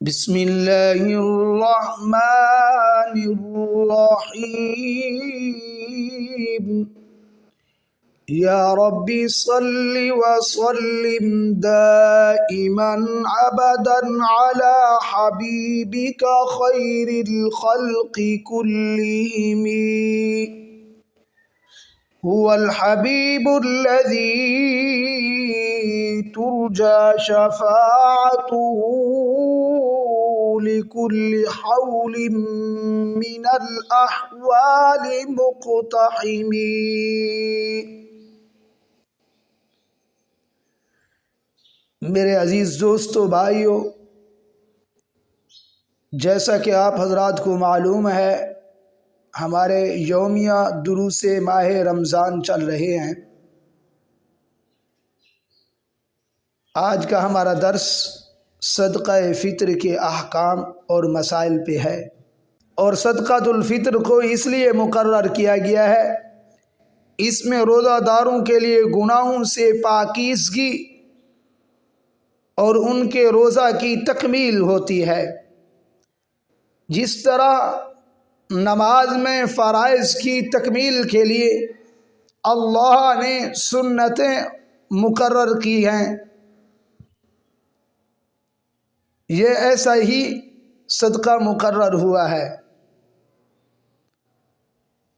بسم اللہ الرحمن الرحیم یا ربی صل وسلم دائما ابدا علی حبیبک خیر الخلق کلہم هو الحبیب الذی ترجى شفاعته لكل حول من الأحوال مقتحم۔ میرے عزیز دوستو بھائیو، جیسا کہ آپ حضرات کو معلوم ہے، ہمارے یومیہ دروس ماہ رمضان چل رہے ہیں۔ آج کا ہمارا درس صدقہ فطر کے احکام اور مسائل پہ ہے، اور صدقۃ الفطر کو اس لیے مقرر کیا گیا ہے، اس میں روزہ داروں کے لیے گناہوں سے پاکیزگی اور ان کے روزہ کی تکمیل ہوتی ہے۔ جس طرح نماز میں فرائض کی تکمیل کے لیے اللہ نے سنتیں مقرر کی ہیں، یہ ایسا ہی صدقہ مقرر ہوا ہے۔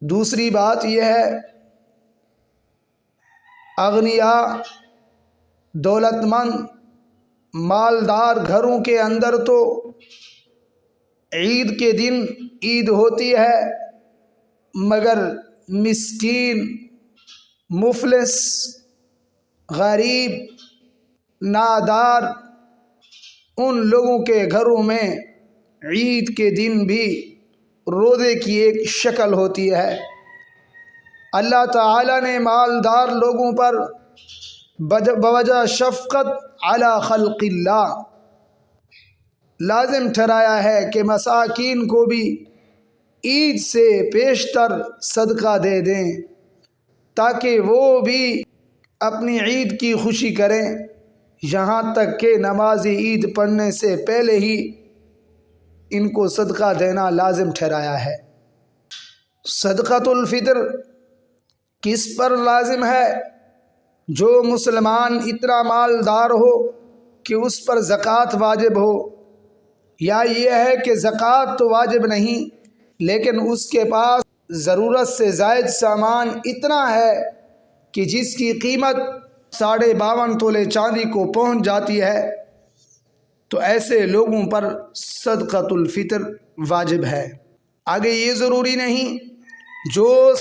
دوسری بات یہ ہے، اغنیاء، دولت مند، مالدار گھروں کے اندر تو عید کے دن عید ہوتی ہے، مگر مسکین، مفلس، غریب، نادار، ان لوگوں کے گھروں میں عید کے دن بھی روزے کی ایک شکل ہوتی ہے۔ اللہ تعالی نے مالدار لوگوں پر بوجہ شفقت علی خلق اللہ لازم ٹھہرایا ہے کہ مساکین کو بھی عید سے پیشتر صدقہ دے دیں، تاکہ وہ بھی اپنی عید کی خوشی کریں، یہاں تک کہ نماز عید پڑھنے سے پہلے ہی ان کو صدقہ دینا لازم ٹھہرایا ہے۔ صدقۃ الفطر کس پر لازم ہے؟ جو مسلمان اتنا مالدار ہو کہ اس پر زکوٰۃ واجب ہو، یا یہ ہے کہ زکوٰۃ تو واجب نہیں لیکن اس کے پاس ضرورت سے زائد سامان اتنا ہے کہ جس کی قیمت 52.5 تولے چاندی کو پہنچ جاتی ہے، تو ایسے لوگوں پر صدقۃ الفطر واجب ہے۔ آگے یہ ضروری نہیں جو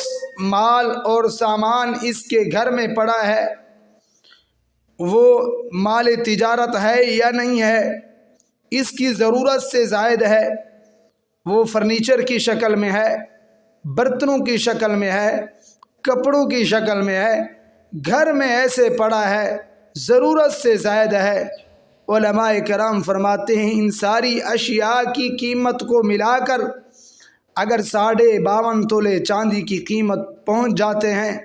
مال اور سامان اس کے گھر میں پڑا ہے وہ مال تجارت ہے یا نہیں ہے، اس کی ضرورت سے زائد ہے، وہ فرنیچر کی شکل میں ہے، برتنوں کی شکل میں ہے، کپڑوں کی شکل میں ہے، گھر میں ایسے پڑا ہے، ضرورت سے زائد ہے۔ علماء کرام فرماتے ہیں ان ساری اشیاء کی قیمت کو ملا کر اگر 52.5 تولے چاندی کی قیمت پہنچ جاتے ہیں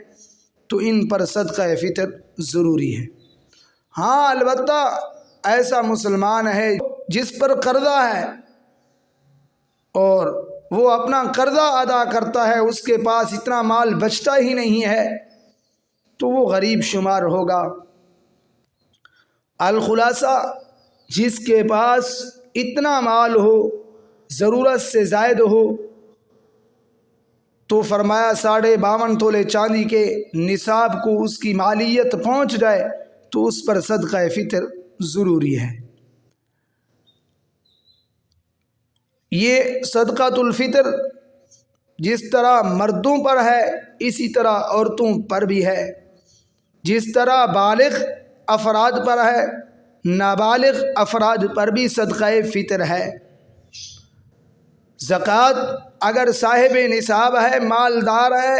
تو ان پر صدقہ فطر ضروری ہے۔ ہاں، البتہ ایسا مسلمان ہے جس پر قرضہ ہے اور وہ اپنا قرضہ ادا کرتا ہے، اس کے پاس اتنا مال بچتا ہی نہیں ہے، تو وہ غریب شمار ہوگا۔ الخلاصہ، جس کے پاس اتنا مال ہو، ضرورت سے زائد ہو، تو فرمایا 52.5 تولے چاندی کے نصاب کو اس کی مالیت پہنچ جائے تو اس پر صدقہ فطر ضروری ہے۔ یہ صدقۃ الفطر جس طرح مردوں پر ہے اسی طرح عورتوں پر بھی ہے۔ جس طرح بالغ افراد پر ہے، نابالغ افراد پر بھی صدقہ فطر ہے۔ زکوٰۃ اگر صاحب نصاب ہے، مالدار ہے،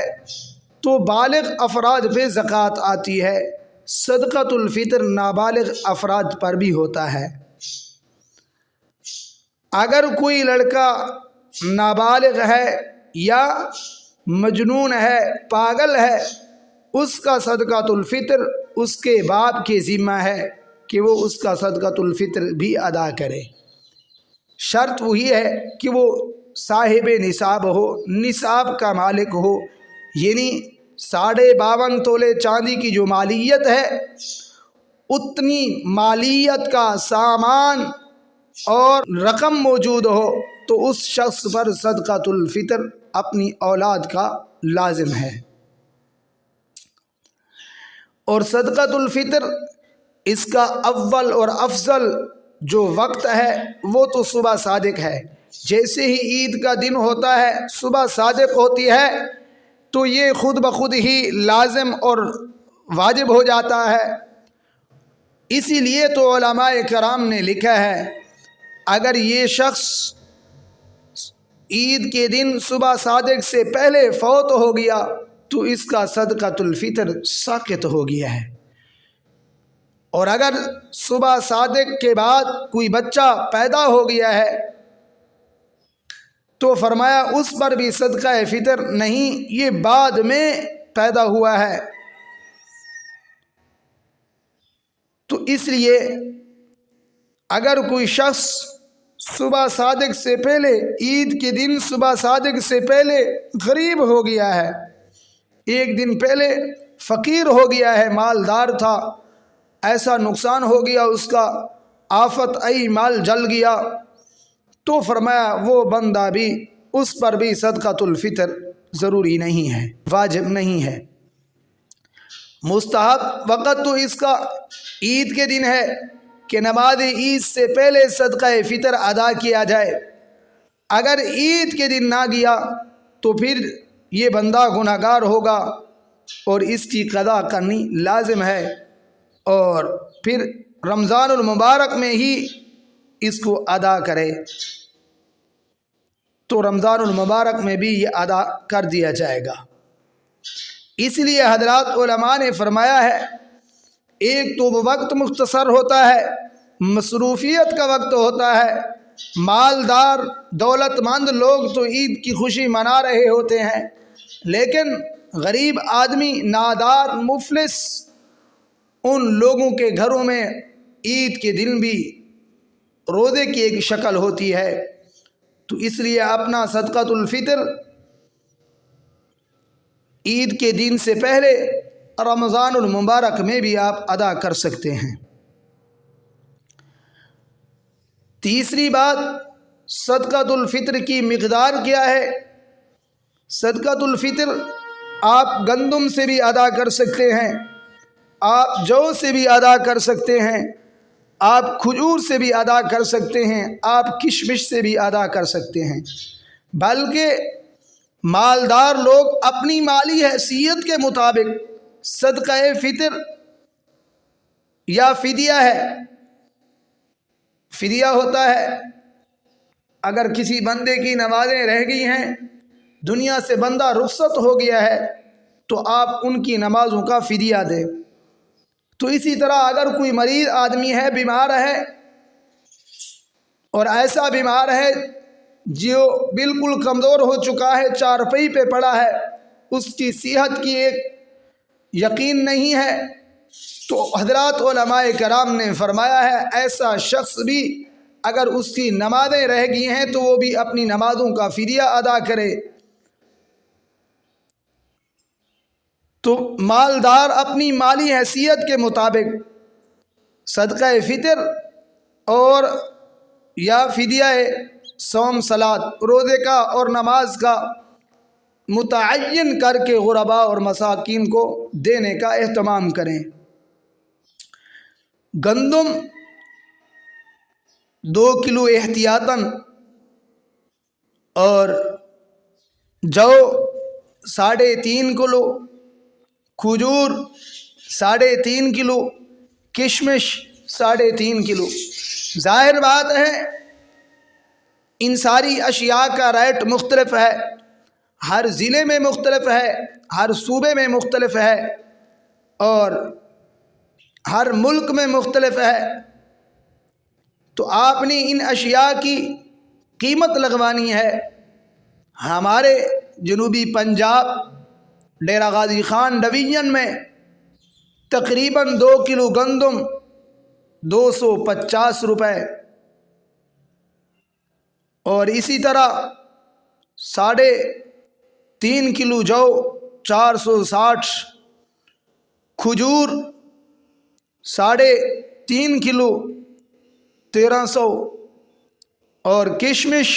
تو بالغ افراد پہ زکوٰۃ آتی ہے۔ صدقۃ الفطر نابالغ افراد پر بھی ہوتا ہے۔ اگر کوئی لڑکا نابالغ ہے یا مجنون ہے، پاگل ہے، اس کا صدقۃ الفطر اس کے باپ کے ذمہ ہے کہ وہ اس کا صدقۃ الفطر بھی ادا کرے۔ شرط وہی ہے کہ وہ صاحب نصاب ہو، نصاب کا مالک ہو، یعنی 52.5 تولے چاندی کی جو مالیت ہے اتنی مالیت کا سامان اور رقم موجود ہو تو اس شخص پر صدقۃ الفطر اپنی اولاد کا لازم ہے۔ اور صدقۃ الفطر اس کا اول اور افضل جو وقت ہے وہ تو صبح صادق ہے۔ جیسے ہی عید کا دن ہوتا ہے، صبح صادق ہوتی ہے تو یہ خود بخود ہی لازم اور واجب ہو جاتا ہے۔ اسی لیے تو علماء کرام نے لکھا ہے اگر یہ شخص عید کے دن صبح صادق سے پہلے فوت ہو گیا تو اس کا صدقۃ الفطر ساقط ہو گیا ہے، اور اگر صبح صادق کے بعد کوئی بچہ پیدا ہو گیا ہے تو فرمایا اس پر بھی صدقہ فطر نہیں، یہ بعد میں پیدا ہوا ہے۔ تو اس لیے اگر کوئی شخص صبح صادق سے پہلے، عید کے دن صبح صادق سے پہلے غریب ہو گیا ہے، ایک دن پہلے فقیر ہو گیا ہے، مالدار تھا، ایسا نقصان ہو گیا اس کا، آفت آئی، مال جل گیا، تو فرمایا وہ بندہ بھی، اس پر بھی صدقۃ الفطر ضروری نہیں ہے، واجب نہیں ہے، مستحب وقت تو اس کا عید کے دن ہے کہ نماز عید سے پہلے صدقہ فطر ادا کیا جائے۔ اگر عید کے دن نہ گیا تو پھر یہ بندہ گنہگار ہوگا اور اس کی قضا کرنی لازم ہے، اور پھر رمضان المبارک میں ہی اس کو ادا کرے تو رمضان المبارک میں بھی یہ ادا کر دیا جائے گا۔ اس لیے حضرات علماء نے فرمایا ہے ایک تو وہ وقت مختصر ہوتا ہے، مصروفیت کا وقت ہوتا ہے، مالدار دولت مند لوگ تو عید کی خوشی منا رہے ہوتے ہیں، لیکن غریب آدمی، نادار، مفلس، ان لوگوں کے گھروں میں عید کے دن بھی روزے کی ایک شکل ہوتی ہے، تو اس لیے اپنا صدقۃ الفطر عید کے دن سے پہلے رمضان المبارک میں بھی آپ ادا کر سکتے ہیں۔ تیسری بات، صدقۃ الفطر کی مقدار کیا ہے؟ صدقۃ الفطر آپ گندم سے بھی ادا کر سکتے ہیں، آپ جو سے بھی ادا کر سکتے ہیں، آپ کھجور سے بھی ادا کر سکتے ہیں، آپ کشمش سے بھی ادا کر سکتے ہیں، بلکہ مالدار لوگ اپنی مالی حیثیت کے مطابق صدقہ فطر یا فدیہ ہے، فدیہ ہوتا ہے اگر کسی بندے کی نمازیں رہ گئی ہیں، دنیا سے بندہ رخصت ہو گیا ہے تو آپ ان کی نمازوں کا فدیہ دیں۔ تو اسی طرح اگر کوئی مریض آدمی ہے، بیمار ہے، اور ایسا بیمار ہے جو بالکل کمزور ہو چکا ہے، چارپائی پہ پڑا ہے، اس کی صحت کی ایک یقین نہیں ہے، تو حضرات علماء کرام نے فرمایا ہے ایسا شخص بھی اگر اس کی نمازیں رہ گئی ہیں تو وہ بھی اپنی نمازوں کا فدیہ ادا کرے۔ تو مالدار اپنی مالی حیثیت کے مطابق صدقہ فطر اور یا فدیہ صوم صلات، روزے کا اور نماز کا متعین کر کے غرباء اور مساکین کو دینے کا اہتمام کریں۔ گندم 2 کلو احتیاطاً، اور جو 3.5 کلو، کھجور 3.5 کلو، کشمش 3.5 کلو۔ ظاہر بات ہے ان ساری اشیاء کا ریٹ مختلف ہے، ہر ضلع میں مختلف ہے، ہر صوبے میں مختلف ہے، اور ہر ملک میں مختلف ہے، تو آپ نے ان اشیاء کی قیمت لگوانی ہے۔ ہمارے جنوبی پنجاب ڈیرہ غازی خان ڈویژن میں تقریباً 2 کلو گندم 250 روپے، اور اسی طرح 3.5 کلو جو 460، کھجور 3.5 کلو 1300، اور کشمش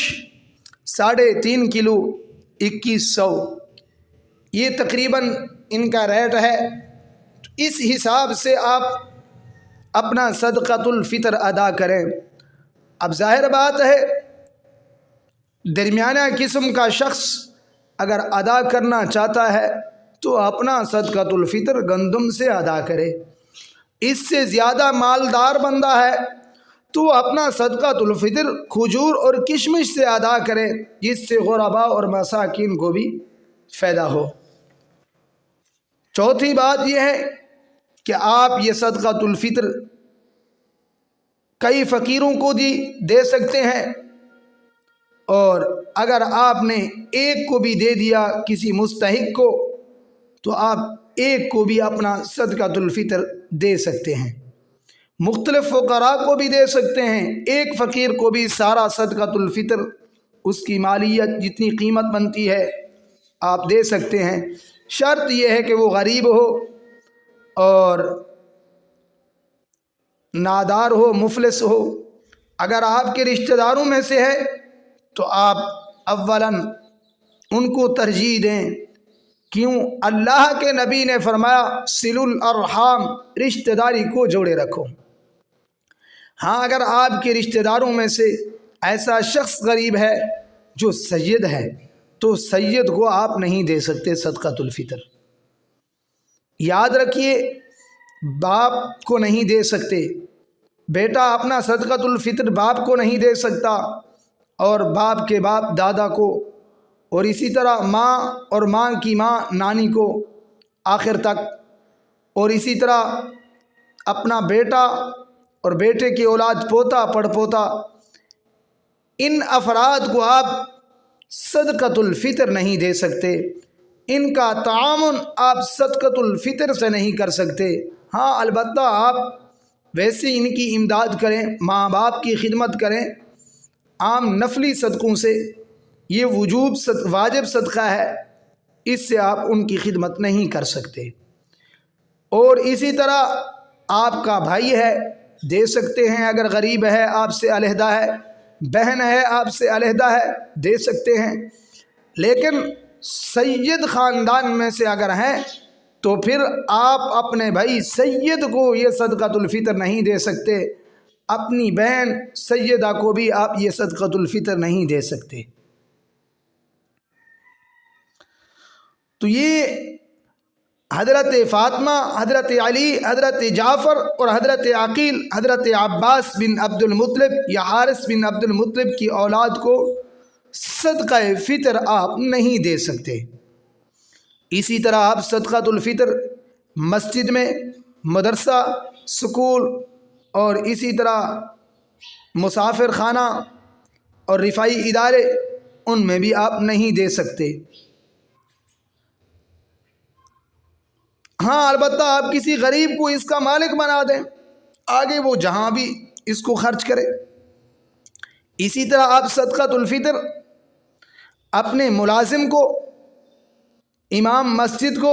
3.5 کلو 2100۔ یہ تقریباً ان کا ریٹ ہے۔ اس حساب سے آپ اپنا صدقۃ الفطر ادا کریں۔ اب ظاہر بات ہے درمیانہ قسم کا شخص اگر ادا کرنا چاہتا ہے تو اپنا صدقۃ الفطر گندم سے ادا کرے۔ اس سے زیادہ مالدار بندہ ہے تو اپنا صدقۃ الفطر کھجور اور کشمش سے ادا کرے، جس سے غرباء اور مساکین کو بھی فائدہ ہو۔ چوتھی بات یہ ہے کہ آپ یہ صدقۃ الفطر کئی فقیروں کو دے سکتے ہیں، اور اگر آپ نے ایک کو بھی دے دیا کسی مستحق کو تو آپ ایک کو بھی اپنا صدقۃ الفطر دے سکتے ہیں۔ مختلف فقراء کو بھی دے سکتے ہیں، ایک فقیر کو بھی سارا صدقۃ الفطر اس کی مالیت جتنی قیمت بنتی ہے آپ دے سکتے ہیں۔ شرط یہ ہے کہ وہ غریب ہو اور نادار ہو، مفلس ہو۔ اگر آپ کے رشتہ داروں میں سے ہے تو آپ اولاً ان کو ترجیح دیں، کیوں؟ اللہ کے نبی نے فرمایا صلوا الارحام، رشتہ داری کو جوڑے رکھو۔ ہاں، اگر آپ کے رشتہ داروں میں سے ایسا شخص غریب ہے جو سید ہے تو سید کو آپ نہیں دے سکتے صدقۃ الفطر۔ یاد رکھیے، باپ کو نہیں دے سکتے، بیٹا اپنا صدقۃ الفطر باپ کو نہیں دے سکتا، اور باپ کے باپ دادا کو، اور اسی طرح ماں اور ماں کی ماں نانی کو آخر تک، اور اسی طرح اپنا بیٹا اور بیٹے کی اولاد پوتا پڑ پوتا، ان افراد کو آپ صدقۃ الفطر نہیں دے سکتے۔ ان کا تعاون آپ صدقۃ الفطر سے نہیں کر سکتے۔ ہاں، البتہ آپ ویسے ان کی امداد کریں، ماں باپ کی خدمت کریں عام نفلی صدقوں سے، یہ واجب صدقہ ہے، اس سے آپ ان کی خدمت نہیں کر سکتے۔ اور اسی طرح آپ کا بھائی ہے، دے سکتے ہیں، اگر غریب ہے، آپ سے علیحدہ ہے، بہن ہے، آپ سے علیحدہ ہے، دے سکتے ہیں۔ لیکن سید خاندان میں سے اگر ہیں تو پھر آپ اپنے بھائی سید کو یہ صدقۃ الفطر نہیں دے سکتے، اپنی بہن سیدہ کو بھی آپ یہ صدقۃ الفطر نہیں دے سکتے۔ تو یہ حضرت فاطمہ، حضرت علی، حضرت جعفر اور حضرت عقیل، حضرت عباس بن عبد المطلب یا حارث بن عبد المطلب کی اولاد کو صدقہ فطر آپ نہیں دے سکتے۔ اسی طرح آپ صدقۃ الفطر مسجد میں، مدرسہ، سکول اور اسی طرح مسافر خانہ اور رفاعی ادارے، ان میں بھی آپ نہیں دے سکتے۔ ہاں، البتہ آپ کسی غریب کو اس کا مالک بنا دیں، آگے وہ جہاں بھی اس کو خرچ کرے۔ اسی طرح آپ صدقۃ الفطر اپنے ملازم کو، امام مسجد کو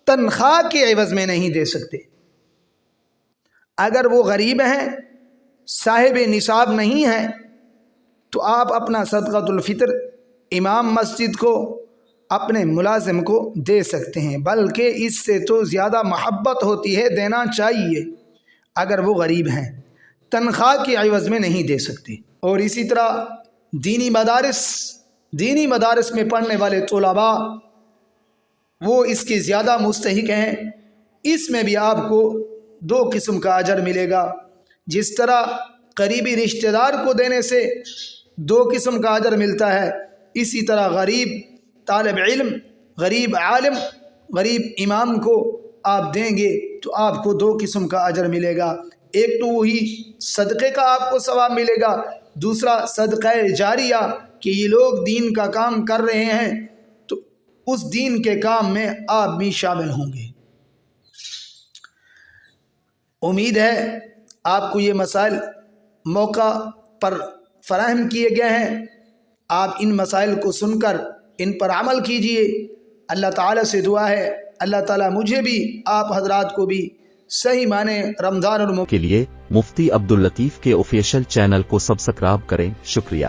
تنخواہ کے عوض میں نہیں دے سکتے۔ اگر وہ غریب ہیں، صاحب نصاب نہیں ہیں، تو آپ اپنا صدقۃ الفطر امام مسجد کو، اپنے ملازم کو دے سکتے ہیں، بلکہ اس سے تو زیادہ محبت ہوتی ہے، دینا چاہیے اگر وہ غریب ہیں، تنخواہ کے عوض میں نہیں دے سکتے۔ اور اسی طرح دینی مدارس میں پڑھنے والے طلباء، وہ اس کے زیادہ مستحق ہیں، اس میں بھی آپ کو 2 قسم کا اجر ملے گا۔ جس طرح قریبی رشتہ دار کو دینے سے 2 قسم کا اجر ملتا ہے، اسی طرح غریب طالب علم، غریب عالم، غریب امام کو آپ دیں گے تو آپ کو 2 قسم کا اجر ملے گا۔ ایک تو وہی صدقے کا آپ کو ثواب ملے گا، دوسرا صدقہ جاریہ کہ یہ لوگ دین کا کام کر رہے ہیں تو اس دین کے کام میں آپ بھی شامل ہوں گے۔ امید ہے آپ کو یہ مسائل موقع پر فراہم کیے گئے ہیں، آپ ان مسائل کو سن کر ان پر عمل کیجئے۔ اللہ تعالیٰ سے دعا ہے اللہ تعالیٰ مجھے بھی آپ حضرات کو بھی صحیح معنی رمضان کے لیے مفتی عبداللطیف کے آفیشیل چینل کو سبسکرائب کریں۔ شکریہ۔